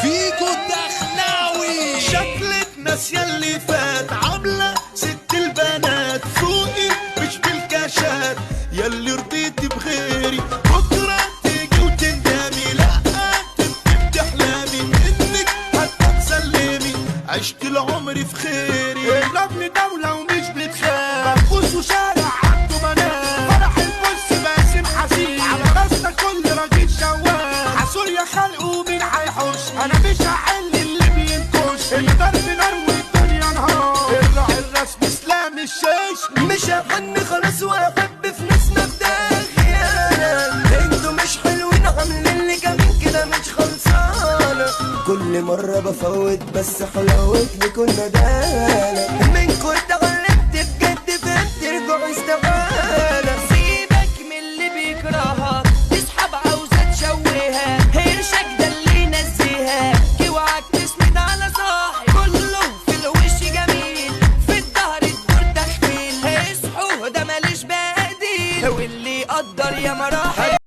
فيكو الدخلاوي. شكلك ناسية اللي فات، عاملة ست البنات فوقي مش بالكاشات، ياللي رضيتي بغيري بكرة تيجي وتندمي. لا تبقي بتحلمي انك هتتسلمي، عشت العمر في خيري. الابن دولة ومش بتخاف، بفوز وشارع عنده منام، فرح البص باسم حزين، على راسنا كل راجل شواف، عسول يا خلق ومين هيحوش، انا مش هحل اللي بينكش، الضرب نار والدنيا نهار، الراعي الرسمي اسلام الشيش. مش هغني خلاص واحب في ناس مبدأ خيانة، انتوا مش حلوين عاملين لي كمان كده مش خلصانة، كل مرة بفوت بس حلاوتني كنا دالة، منكوا اتغلبت بجد فهمت ارجعوا استغالة. سيبك من اللي بيكرهها، تسحب عاوزة تشويها، هيرشك ده اللي ينزيها، اوعك تسند على صاحب كله في الوش جميل، في الظهر الدور تخفيل، اصحوا ده ماليش بديل، واللي يقدر يا مراحل